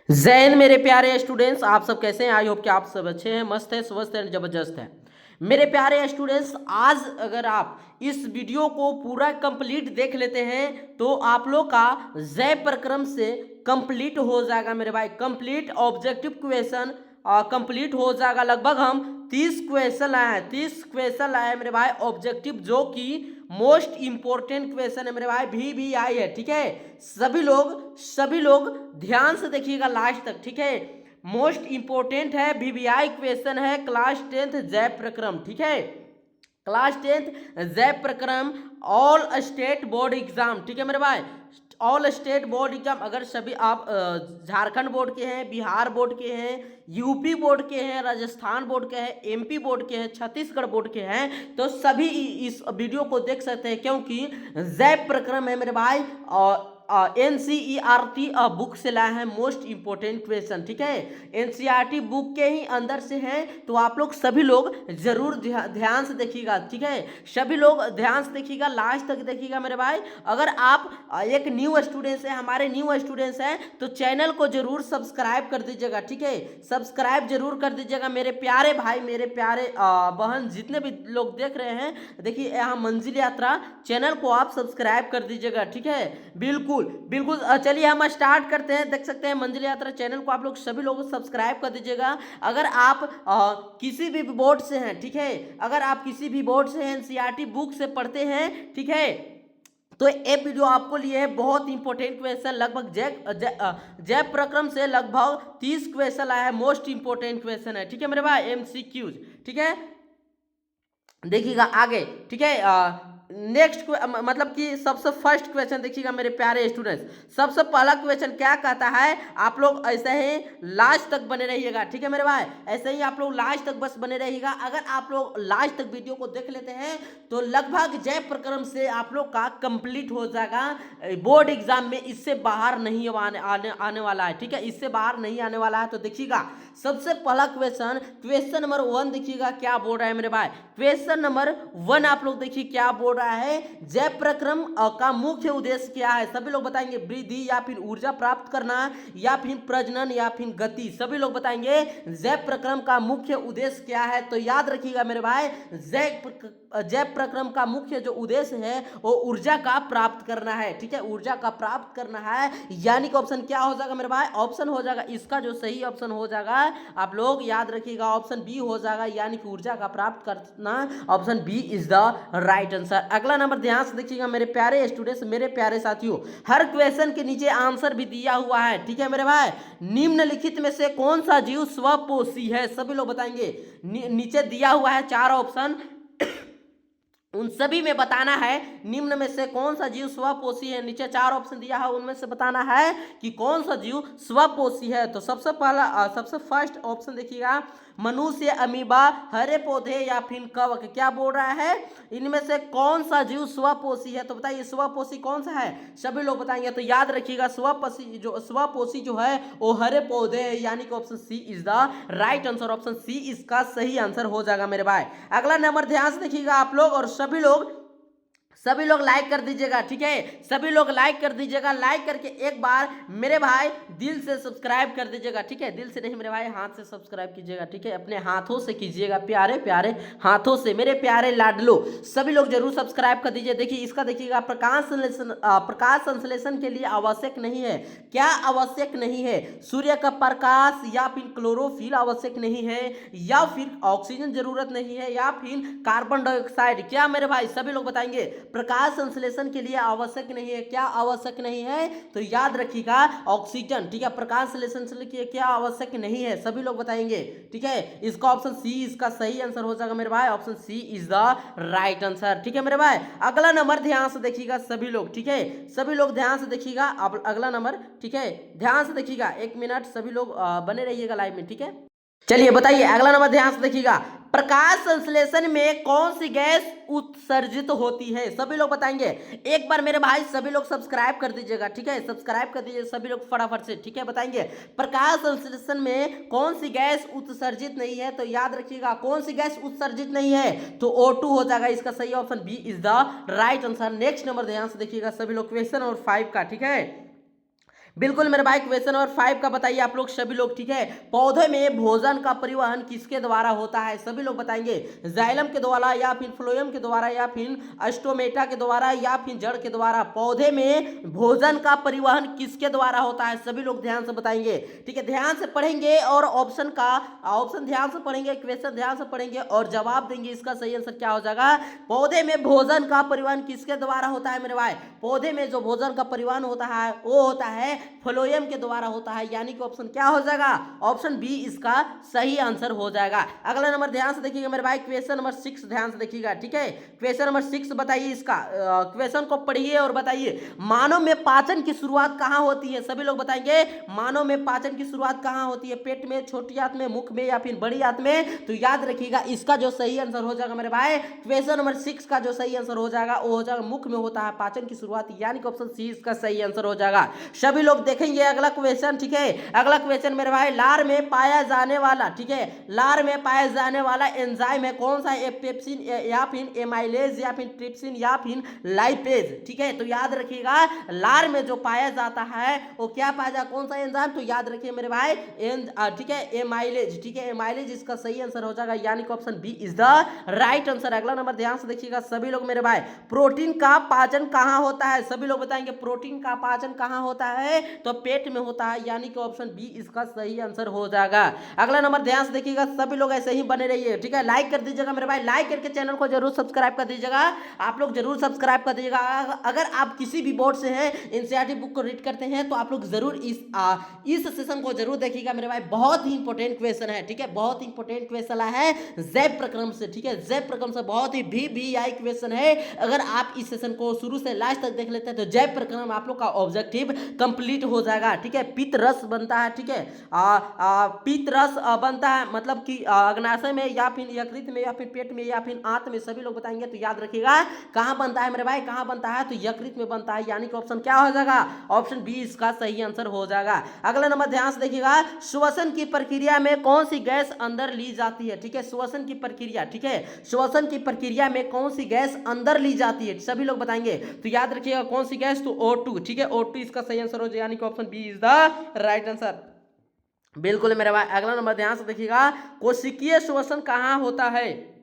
जय हिंद मेरे प्यारे स्टूडेंट्स, आप सब कैसे हैं? आई होप कि आप सब अच्छे हैं, मस्त हैं, स्वस्थ हैं, जबरदस्त हैं। मेरे प्यारे स्टूडेंट्स, आज अगर आप इस वीडियो को पूरा कंप्लीट देख लेते हैं तो आप लोग का जय प्रक्रम से कंप्लीट हो जाएगा मेरे भाई। कंप्लीट ऑब्जेक्टिव क्वेश्चन कंप्लीट हो जाएगा। लगभग हम 30 क्वेश्चन लाए हैं, 30 क्वेश्चन लाए हैं मेरे भाई ऑब्जेक्टिव, जो कि मोस्ट इंपॉर्टेंट क्वेश्चन है मेरे भाई, भी आई है। ठीक है, सभी लोग ध्यान से देखिएगा लास्ट तक। ठीक है, मोस्ट इंपॉर्टेंट है, वीवीआई क्वेश्चन है, क्लास 10th जय प्रक्रम। ठीक है, क्लास 10th जय प्रक्रम, ऑल स्टेट बोर्ड एग्जाम। ठीक है मेरे भाई, ऑल स्टेट बोर्ड एग्जाम। अगर सभी आप झारखंड बोर्ड के हैं, बिहार बोर्ड के हैं, यूपी बोर्ड के हैं, राजस्थान बोर्ड के हैं, एमपी बोर्ड के हैं, छत्तीसगढ़ बोर्ड के हैं, तो सभी इस वीडियो को देख सकते हैं, क्योंकि जय प्रक्रम है मेरे भाई और एनसीईआरटी बुक से लाया है मोस्ट इंपोर्टेंट क्वेश्चन। ठीक है, एनसीईआरटी बुक के ही अंदर से हैं, तो आप लोग सभी लोग जरूर ध्यान से देखिएगा। ठीक है, सभी लोग ध्यान से देखिएगा, लास्ट तक देखिएगा मेरे भाई। अगर आप एक न्यू स्टूडेंट्स हैं, हमारे न्यू स्टूडेंट्स हैं, तो चैनल को जरूर सब्सक्राइब कर दीजिएगा। ठीक है, सब्सक्राइब जरूर कर दीजिएगा मेरे प्यारे भाई, मेरे प्यारे बहन, जितने भी लोग देख रहे हैं। देखिए यहाँ मंजिल यात्रा चैनल को आप सब्सक्राइब कर दीजिएगा। ठीक है, बिल्कुल बिल्कुल। चलिए हम स्टार्ट करते हैं। देख सकते हैं मंजिल यात्रा चैनल को आप लोग सभी लोग सब्सक्राइब कर दीजिएगा। अगर आप किसी भी बोर्ड से हैं, ठीक है, अगर आप किसी भी बोर्ड से एनसीईआरटी बुक से पढ़ते हैं, ठीक है, तो ये वीडियो आपको लिए है बहुत इंपॉर्टेंट क्वेश्चन। लगभग जय प्रक्रम से लगभग 30 क्वेश्चन आया है, मोस्ट इंपॉर्टेंट क्वेश्चन है। ठीक है मेरे भाई, एमसीक्यूज। ठीक है, देखिएगा आगे। ठीक है, नेक्स्ट मतलब कि सबसे फर्स्ट क्वेश्चन देखिएगा मेरे प्यारे स्टूडेंट्स। सबसे पहला क्वेश्चन क्या कहता है, आप लोग ऐसे ही लास्ट तक बने रहिएगा। ठीक है मेरे भाई, ऐसे ही आप लोग लास्ट तक बस बने रहिएगा। अगर आप लोग लास्ट तक वीडियो को देख लेते हैं तो लगभग जय प्रक्रम से आप लोग का कंप्लीट हो जाएगा। बोर्ड एग्जाम में इससे बाहर नहीं आने वाला है। ठीक है, इससे बाहर नहीं आने वाला है। तो देखिएगा सबसे पहला क्वेश्चन नंबर 1 देखिएगा क्या बोल रहा है मेरे भाई। क्वेश्चन नंबर 1 आप लोग देखिए क्या बोल रहा है, जय प्रक्रम का मुख्य उद्देश्य क्या है? सभी लोग बताएंगे, वृद्धि या फिर ऊर्जा प्राप्त करना, या फिर प्रजनन, या फिर गति। सभी लोग बताएंगे जय प्रक्रम का मुख्य उद्देश्य क्या है। तो याद रखिएगा मेरे भाई, जय प्रक्रम का मुख्य जो उद्देश्य है वो ऊर्जा का प्राप्त करना है। ठीक है, ऊर्जा का प्राप्त करना है, यानी कि ऑप्शन क्या हो जाएगा मेरे भाई? ऑप्शन हो जाएगा इसका जो सही ऑप्शन हो जाएगा, आप लोग याद रखिएगा, ऑप्शन बी हो जाएगा, यानी कि ऊर्जा का प्राप्त करना। Option B is the right answer. अगला नंबर ध्यान से देखिएगा मेरे प्यारे स्टूडेंट्स, मेरे प्यारे साथियों, हर क्वेश्चन के नीचे आंसर भी दिया हुआ है। ठीक है मेरे भाई, निम्नलिखित में से कौन सा जीव स्वपोषी है? सभी लोग बताएंगे, नीचे दिया हुआ है 4 ऑप्शन, उन सभी में बताना है निम्न में से कौन सा जीव स्वपोषी है। नीचे 4 ऑप्शन दिया है, उनमें से बताना है कि कौन सा जीव स्वपोषी है। तो सबसे पहला सबसे फर्स्ट ऑप्शन देखिएगा, मनुष्य, अमीबा, हरे पौधे, या फिर कवक। क्या बोल रहा है, इनमें से कौन सा जीव स्वपोषी है? तो बताइए स्वपोषी कौन सा है, सभी लोग बताएंगे। तो याद रखिएगा स्वपोषी जो है वो हरे पौधे है, यानी कि option C is the right answer. Option C इसका सही आंसर हो जाएगा मेरे भाई। अगला नंबर ध्यान से देखिएगा आप लोग, और सभी लोग लाइक कर दीजिएगा। ठीक है, सभी लोग लाइक कर दीजिएगा। लाइक करके एक बार मेरे भाई दिल से सब्सक्राइब कर दीजिएगा। ठीक है, दिल से नहीं मेरे भाई, हाथ से सब्सक्राइब कीजिएगा। ठीक है, अपने हाथों से कीजिएगा, प्यारे प्यारे हाथों से, मेरे प्यारे लाडलो, सभी लोग जरूर सब्सक्राइब कर दीजिए। देखिए इसका देखिएगा, प्रकाश संश्लेषण के लिए आवश्यक नहीं है। क्या आवश्यक नहीं है? सूर्य का प्रकाश, या फिर क्लोरोफिल आवश्यक नहीं है, या फिर ऑक्सीजन जरूरत नहीं है, या फिर कार्बन डाइऑक्साइड। क्या मेरे भाई, सभी लोग बताएंगे प्रकाश संश्लेषण के लिए आवश्यक नहीं है। क्या आवश्यक नहीं है? तो याद रखिएगा ऑक्सीजन। ठीक है, प्रकाश संश्लेषण के लिए क्या आवश्यक नहीं है, सभी लोग बताएंगे। ठीक है, इसका ऑप्शन सी इसका सही आंसर हो जाएगा मेरे भाई। Option C is the right answer. ठीक है मेरे भाई, अगला नंबर ध्यान से देखिएगा सभी लोग। ठीक है, सभी लोग ध्यान से देखिएगा, अब अगला नंबर। ठीक है, ध्यान से देखिएगा, 1 मिनट सभी लोग बने रहिएगा लाइव में। ठीक है, चलिए बताइए अगला नंबर ध्यान से देखिएगा, प्रकाश संश्लेषण में कौन सी गैस उत्सर्जित होती है? सभी लोग बताएंगे। एक बार मेरे भाई सभी लोग सब्सक्राइब कर दीजिएगा। ठीक है, सब्सक्राइब कर दीजिए सभी लोग फटाफट से। ठीक है, बताएंगे प्रकाश संश्लेषण में कौन सी गैस उत्सर्जित नहीं है। तो याद रखिएगा कौन सी गैस उत्सर्जित नहीं है, तो O2 हो जाएगा इसका सही option, B is the right answer. Next number ध्यान से देखिएगा सभी लोग, क्वेश्चन नंबर 5 का। ठीक है, बिल्कुल मेरे भाई, क्वेश्चन नंबर 5 का बताइए आप लोग सभी लोग, ठीक है। पौधे में भोजन का परिवहन किसके द्वारा होता है, सभी लोग बताएंगे। जाइलम के द्वारा या फिर फ्लोएम के द्वारा या फिर स्टोमेटा के द्वारा या फिर जड़ के द्वारा। पौधे में भोजन का परिवहन किसके द्वारा होता है, सभी लोग ध्यान से बताएंगे, ठीक है। ध्यान से पढ़ेंगे और ऑप्शन ध्यान से पढ़ेंगे, क्वेश्चन ध्यान से पढ़ेंगे और जवाब देंगे। इसका सही आंसर क्या हो जाएगा, पौधे में भोजन का परिवहन किसके द्वारा होता है मेरे भाई। पौधे में जो भोजन का परिवहन होता है वो होता है फ्लोएम के द्वारा होता है, यानी कि ऑप्शन क्या हो जाएगा, ऑप्शन बी इसका सही आंसर हो जाएगा। अगला नंबर ध्यान से देखिएगा मेरे भाई, क्वेश्चन नंबर 6 ध्यान से देखिएगा, ठीक है। क्वेश्चन नंबर 6 बताइए, इसका क्वेश्चन को पढ़िए और बताइए। मानव में पाचन की शुरुआत कहां होती है, सभी लोग बताएंगे। मानव में पाचन की शुरुआत कहां होती है, पेट में, छोटी आंत में, मुख में या फिर बड़ी आंत में। तो याद रखिएगा इसका जो सही आंसर हो जाएगा मेरे भाई, क्वेश्चन नंबर 6 का जो सही आंसर हो जाएगा वो हो जाएगा मुख में होता है पाचन की शुरुआत, यानी कि ऑप्शन सी इसका सही आंसर हो जाएगा। सभी लोग देखेंगे अगला क्वेश्चन, ठीक है। अगला क्वेश्चन मेरे भाई, लार में पाया जाने वाला, ठीक है, लार में पाया जाने वाला एंजाइम है कौन सा, पेप्सिन या फिर एमाइलेज या फिर ट्रिप्सिन या फिर लाइपेज, ठीक है। तो याद रखिएगा लार में जो पाया जाता है वो क्या पाया जाता है, कौन सा एंजाइम, तो याद रखिए मेरे भाई ठीक है, एमाइलेज, ठीक है, एमाइलेज इसका सही आंसर हो जाएगा, यानी कि option B is the right answer. अगला नंबर ध्यान से देखिएगा सभी लोग मेरे भाई, प्रोटीन का पाचन कहां होता है, सभी लोग बताएंगे प्रोटीन का पाचन कहां होता है, तो पेट में होता है, यानी कि ऑप्शन बी इसका सही आंसर हो जाएगा। अगला नंबर ध्यान से देखिएगा सभी लोग, ऐसे ही बने रहिए, ठीक है। लाइक कर दीजिएगा मेरे भाई, लाइक करके चैनल को जरूर सब्सक्राइब कर दीजिएगा, आप लोग जरूर सब्सक्राइब कर दीजिएगा। अगर आप किसी भी बोर्ड से हैं, एनसीईआरटी बुक को रीड करते हैं, तो आप लोग जरूर इस सेशन को जरूर देखिएगा मेरे भाई, बहुत ही इंपॉर्टेंट क्वेश्चन है, ठीक है, बहुत ही इंपॉर्टेंट क्वेश्चन है जैव प्रक्रम से, ठीक है, जैव प्रक्रम से बहुत ही VVI क्वेश्चन है। अगर आप इस सेशन को शुरू से लास्ट तक देख लेते हैं तो जैव प्रक्रम आप लोग का ऑब्जेक्टिव कंप्लीट हो जाएगा, ठीक है। पित्त रस बनता है, ठीक है, पित्त रस बनता है, मतलब कि अग्नाशय में या फिर यकृत में या फिर पेट में या फिर आंत में, सभी लोग बताएंगे। तो याद रखिएगा कहां बनता है मेरे भाई, कहां बनता है, तो यकृत में बनता है, यानी कि ऑप्शन क्या हो जाएगा, ऑप्शन बी इसका सही आंसर हो जाएगा। अगला नंबर ध्यान से देखिएगा, श्वसन की प्रक्रिया में कौन सी गैस अंदर ली जाती है, ठीक है, श्वसन की प्रक्रिया, ठीक है, श्वसन की प्रक्रिया में कौन सी गैस अंदर ली जाती है, सभी लोग बताएंगे। तो याद रखिएगा कौन सी गैस, तो O2, ठीक है, O2 इसका सही आंसर हो जाएगा, यानी कि option B is the right answer. बिल्कुल मेरे भाई, अगला नंबर ध्यान से देखिएगा, कोशिकीय श्वसन कहां होता है,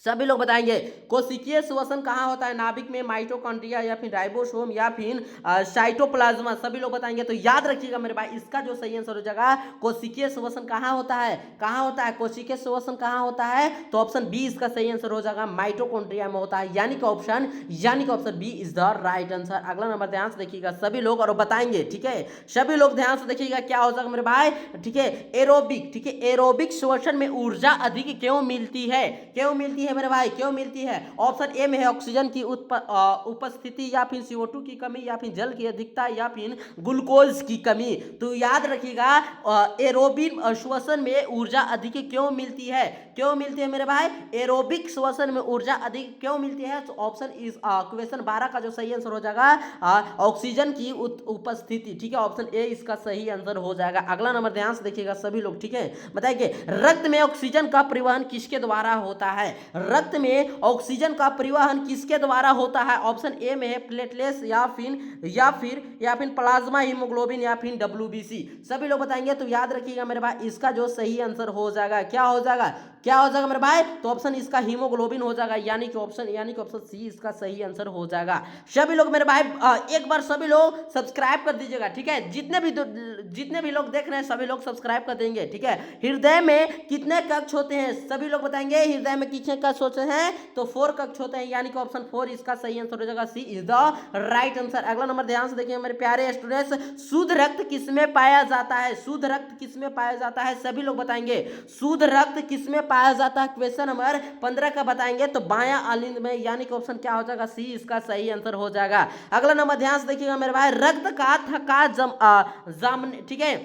सभी लोग बताएंगे। कोशिकीय श्वसन कहाँ होता है, नाभिक में, माइटोकॉन्ड्रिया या फिर राइबोसोम या फिर साइटोप्लाज्मा, सभी लोग बताएंगे। तो याद रखिएगा मेरे भाई इसका जो सही आंसर हो जाएगा, कोशिकीय श्वसन कहाँ होता है, कहाँ होता है, कोशिकीय श्वसन कहाँ होता है, तो ऑप्शन बी इसका सही आंसर हो जाएगा, माइटोकॉन्ड्रिया में होता है, यानी कि option B is the right answer. अगला नंबर ध्यान से देखिएगा सभी लोग और बताएंगे, ठीक है, सभी लोग ध्यान से देखिएगा क्या हो जाएगा मेरे भाई, ठीक है, एरोबिक, ठीक है, एरोबिक श्वसन में ऊर्जा अधिक क्यों मिलती है, क्यों मिलती है मेरे भाई, क्यों मिलती है, ऑप्शन ए में है ऑक्सीजन की उपस्थिति या फिर CO2 की कमी या फिर जल की अधिकता या फिर ग्लूकोज की कमी। तो याद रखिएगा एरोबिक श्वसन में ऊर्जा अधिक क्यों मिलती है, क्यों मिलती है मेरे भाई, एरोबिक श्वसन में ऊर्जा अधिक क्यों मिलती है, तो ऑप्शन इज क्वेश्चन 12 का जो सही आंसर हो जाएगा ऑक्सीजन की उपस्थिति, ठीक है, ऑप्शन ए इसका सही आंसर हो जाएगा। अगला नंबर ध्यान से देखिएगा सभी लोग, ठीक है, बताइए रक्त में ऑक्सीजन का परिवहन किसके द्वारा होता है, रक्त में ऑक्सीजन का परिवहन किसके द्वारा होता है, ऑप्शन ए में है प्लेटलेट्स या फिर प्लाज्मा हीमोग्लोबिन या फिर WBC, सभी लोग बताएंगे। तो याद रखिएगा मेरे भाई इसका जो सही आंसर हो जाएगा क्या हो जाएगा, क्या हो जाएगा मेरे भाई, तो ऑप्शन इसका हीमोग्लोबिन हो जाएगा, यानी कि ऑप्शन सी इसका सही आंसर हो जाएगा। सभी लोग मेरे भाई एक बार सभी लोग सब्सक्राइब कर दीजिएगा, ठीक है, जितने भी लोग देख रहे हैं सभी लोग सब्सक्राइब कर देंगे, ठीक है। हृदय में कितने कक्ष होते हैं, सभी लोग बताएंगे, हृदय में कितने कक्ष होते हैं, तो 4 कक्ष होते हैं, यानी कि ऑप्शन 4 इसका सही आंसर हो जाएगा, सी इज द राइट आंसर। अगला नंबर ध्यान से देखिए मेरे प्यारे स्टूडेंट्स, शुद्ध रक्त किसमें पाया जाता है, शुद्ध रक्त किसमें पाया जाता है, सभी लोग बताएंगे शुद्ध रक्त किसमें पाया जाता है, क्वेश्चन नंबर 15 का बताएंगे, तो बायां आलिंद में, यानी कि ऑप्शन क्या हो जाएगा, सी इसका सही आंसर हो जाएगा। अगला नंबर ध्यान से देखिएगा मेरे भाई, रक्त का थक्का ठीक है,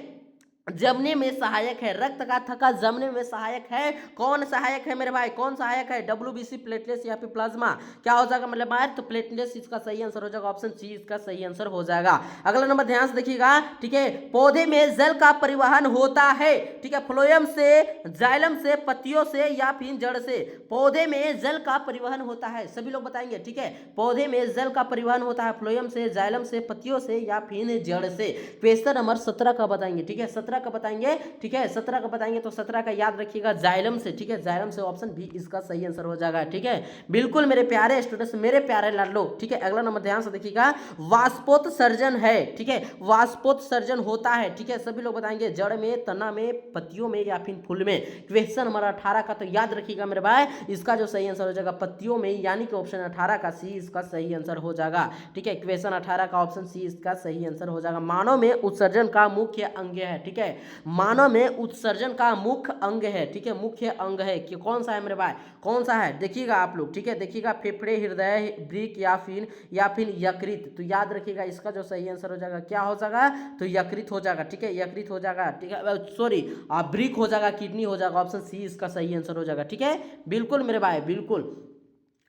जमने में सहायक है, रक्त का थक्का जमने में सहायक है। कौन सहायक है मेरे भाई, कौन सहायक है? WBC, प्लेटलेट्स या फिर प्लाज्मा। क्या हो जाएगा मतलब भाई, तो प्लेटलेट्स इसका सही आंसर हो जाएगा, ऑप्शन सी इसका सही आंसर हो जाएगा। अगला नंबर ध्यान से देखिएगा, ठीक है। पौधे में जल का परिवहन होता है, ठीक है, फ्लोएम से, जाइलम से, पत्तियों से या फिर जड़ से। पौधे में जल का परिवहन होता है, सभी लोग बताएंगे, ठीक है। पौधे में जल का परिवहन होता है फ्लोएम से, जाइलम से, पत्तियों से या फिर जड़ से। क्वेश्चन नंबर 17 का बताएंगे, ठीक है, 17 का बताएंगे, ठीक है, 17 का बताएंगे। तो 17 का याद रखिएगा, जाइलम से, ठीक है, जाइलम से, ऑप्शन बी इसका सही आंसर हो जाएगा, ठीक है। बिल्कुल मेरे प्यारे स्टूडेंट्स, मेरे प्यारे लाडलो, ठीक है। अगला नंबर ध्यान से देखिएगा, वाष्पोत्सर्जन है, ठीक है, वाष्पोत्सर्जन होता है, ठीक है, सभी लोग बताएंगे, जड़ में, तना में, पत्तियों में या फिर फूल में। क्वेश्चन नंबर 18 का तो याद रखिएगा मेरे भाई, इसका जो सही आंसर हो जाएगा पत्तियों में, यानी कि ऑप्शन 18 का सी इसका सही आंसर हो जाएगा, ठीक है। क्वेश्चन 18 का ऑप्शन सी इसका सही आंसर हो जाएगा। मानव में उत्सर्जन का मुख्य अंग है, ठीक है, मानव में उत्सर्जन का मुख्य अंग है, ठीक है, मुख्य अंग है कि कौन सा है मेरे भाई, कौन सा है? देखिएगा आप लोग, ठीक है, देखिएगा, फेफड़े, हृदय, वृक्क या फिर यकृत। तो याद रखिएगा, इसका जो सही आंसर हो जाएगा क्या हो जाएगा, तो यकृत हो जाएगा, ठीक है, यकृत हो जाएगा, ठीक है, सॉरी, वृक्क हो जाएगा, किडनी हो जाएगा, ऑप्शन सी इसका सही आंसर हो जाएगा, ठीक है। बिल्कुल मेरे भाई, बिल्कुल।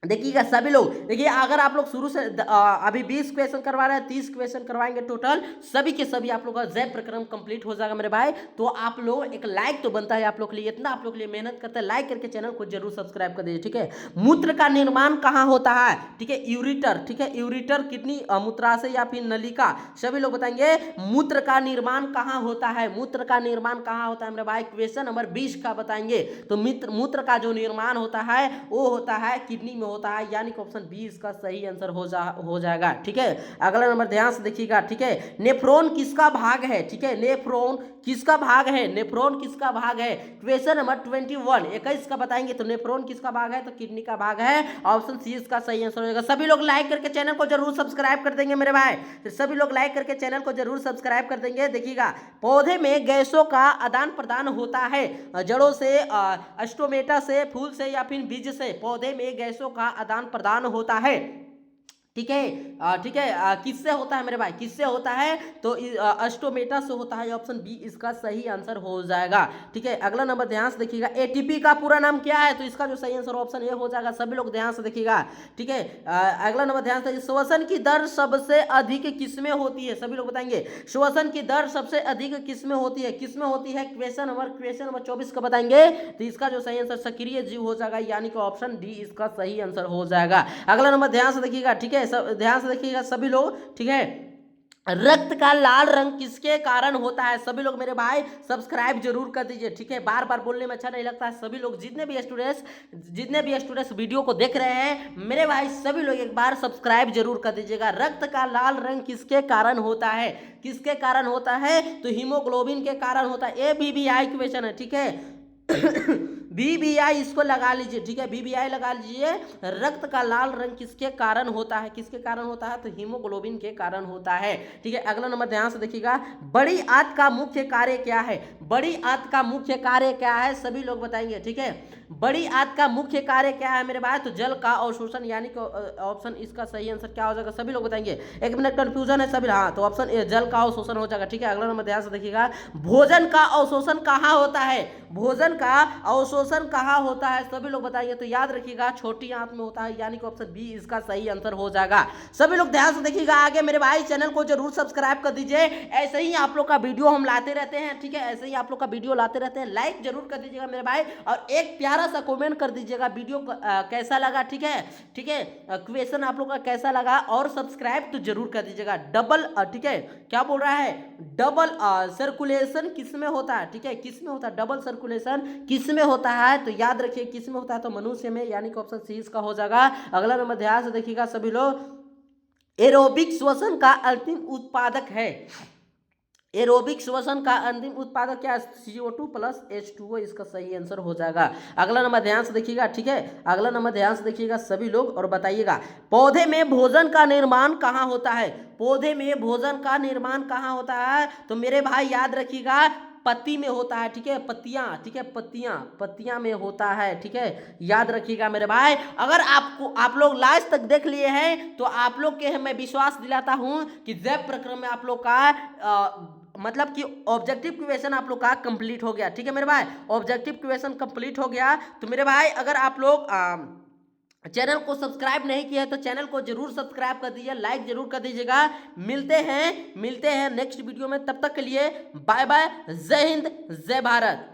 देखिएगा सभी लोग, देखिए अगर आप लोग शुरू से अभी 20 क्वेश्चन करवा रहे हैं, 30 क्वेश्चन करवाएंगे टोटल, सभी के सभी आप लोग का जय प्रक्रम कंप्लीट हो जाएगा मेरे भाई। तो आप लोग एक लाइक तो बनता है आप लोग के लिए, इतना आप लोग के लिए मेहनत करते हैं, लाइक करके चैनल को जरूर सब्सक्राइब कर दीजिए, ठीक है। मूत्र का निर्माण कहाँ होता है, ठीक है, यूरिटर, ठीक है, यूरिटर, किडनी, मूत्राशय या फिर नलिका। सभी लोग बताएंगे मूत्र का निर्माण कहाँ होता है, मूत्र का निर्माण कहाँ होता है मेरे भाई। क्वेश्चन नंबर 20 का बताएंगे, तो मूत्र का जो निर्माण होता है वो होता है किडनी में होता है, यानी कि ऑप्शन बी इसका सही आंसर हो जाएगा, ठीक है। अगला नंबर ध्यान से देखिएगा, ठीक है, नेफ्रॉन किसका भाग है, ठीक है, नेफ्रॉन किसका भाग है, नेफ्रॉन किसका भाग है। क्वेश्चन नंबर 21 का बताएंगे, तो नेफ्रॉन किसका भाग है, तो किडनी का भाग है, ऑप्शन सी इसका सही आंसर हो जाएगा। सभी लोग लाइक करके चैनल को जरूर सब्सक्राइब कर देंगे मेरे भाई, तो सभी लोग लाइक करके चैनल को जरूर सब्सक्राइब कर देंगे। देखिएगा, पौधे में गैसों का आदान प्रदान होता है, जड़ों से, स्टोमेटा से, फूल से या फिर बीज से। पौधे में गैसों का आदान प्रदान होता है, ठीक है, ठीक है, किससे होता है मेरे भाई, किससे होता है, तो स्टोमेटा से होता है, ऑप्शन बी इसका सही आंसर हो जाएगा, ठीक है। अगला नंबर ध्यान से देखिएगा, एटीपी का पूरा नाम क्या है, तो इसका जो सही आंसर ऑप्शन ए हो जाएगा। सभी लोग ध्यान से देखिएगा, ठीक है। अगला नंबर ध्यान से, श्वसन की दर सबसे अधिक किसमें होती है, सभी लोग बताएंगे, श्वसन की दर सबसे अधिक किसमें होती है, किसमें होती है। क्वेश्चन नंबर 24 का बताएंगे, तो इसका जो सही आंसर सक्रिय जीव हो जाएगा, यानी कि ऑप्शन डी इसका सही आंसर हो जाएगा। अगला नंबर ध्यान से देखिएगा, ठीक है, ध्यान से देखिएगा सभी लोग, ठीक है। रक्त का लाल रंग किसके कारण होता है, सभी लोग मेरे भाई सब्सक्राइब जरूर कर दीजिए, ठीक है, बार बार बोलने में अच्छा नहीं लगता है। सभी लोग जितने भी स्टूडेंट्स वीडियो को देख रहे हैं मेरे भाई, सभी लोग एक बार सब्सक्राइब जरूर कर दीजिएगा। रक्त का लाल रंग किसके कारण होता है, किसके कारण होता है, तो हीमोग्लोबिन के कारण होता है। ABBI क्वेश्चन है, ठीक है, BBI इसको लगा लीजिए, ठीक है, BBI लगा लीजिए। रक्त का लाल रंग किसके कारण होता है, किसके कारण होता है, तो हीमोग्लोबिन के कारण होता है, ठीक है। अगला नंबर ध्यान से देखिएगा, बड़ी आंत का मुख्य कार्य क्या है, बड़ी आंत का मुख्य कार्य क्या है, सभी लोग बताएंगे, ठीक है। बड़ी आंत का मुख्य कार्य क्या है मेरे भाई, तो जल का अवशोषण, यानी कि ऑप्शन इसका सही आंसर क्या हो जाएगा, सभी लोग बताएंगे। एक मिनट कंफ्यूजन है सभी, हाँ, तो ऑप्शन ए जल का अवशोषण हो जाएगा, ठीक है। अगला नंबर ध्यान से देखिएगा, भोजन का अवशोषण कहाँ होता है, भोजन का अवशोषण कहाँ होता है, सभी लोग बताइए। तो याद रखिएगा छोटी आंत में होता है, यानी कि ऑप्शन बी इसका सही आंसर हो जाएगा। सभी लोग ध्यान से देखिएगा आगे मेरे भाई, चैनल को जरूर सब्सक्राइब कर दीजिए। ऐसे ही आप लोग का वीडियो हम लाते रहते हैं, ठीक है, ऐसे ही आप लोग का वीडियो लाते रहते हैं। लाइक जरूर कर दीजिएगा मेरे भाई, और एक प्यारा सा कमेंट कर दीजिएगा वीडियो कैसा लगा, ठीक है, ठीक है, क्वेश्चन आप लोग का कैसा लगा, और सब्सक्राइब तो जरूर कर दीजिएगा। डबल, ठीक है, क्या बोल रहा है, डबल सर्कुलेशन किस में होता है, ठीक है, किस में होता है, डबल सर्कुलेशन किस में होता है, तो याद रखिए किस में होता है, तो मनुष्य में, यानी कि ऑप्शन सी इसका हो जाएगा। अगला नंबर ध्यान से देखिएगा सभी लोग, एरोबिक श्वसन का अंतिम उत्पादक है, एरोबिक श्वसन का अंतिम उत्पादक क्या है, CO2 प्लस H2O इसका सही आंसर हो जाएगा। अगला नंबर ध्यान से देखिएगा, ठीक है, अगला नंबर ध्यान से देखिएगा सभी लोग, और बताइएगा पौधे में भोजन का निर्माण कहाँ होता है, पौधे में भोजन का निर्माण कहाँ होता है, तो मेरे भाई याद रखिएगा पत्ती में होता है, ठीक है, पत्तियां, ठीक है, पत्तियां में होता है, ठीक है, याद रखिएगा मेरे भाई। अगर आप लोग लास्ट तक देख लिए हैं तो आप लोग के मैं विश्वास दिलाता हूं कि जैव प्रक्रम में आप लोग का मतलब कि ऑब्जेक्टिव क्वेश्चन आप लोग का कंप्लीट हो गया। ठीक है मेरे भाई, ऑब्जेक्टिव क्वेश्चन कंप्लीट हो गया। तो मेरे भाई अगर आप लोग चैनल को सब्सक्राइब नहीं किया है तो चैनल को जरूर सब्सक्राइब कर दीजिए, लाइक जरूर कर दीजिएगा। मिलते हैं नेक्स्ट वीडियो में, तब तक के लिए बाय बाय, जय हिंद जय भारत।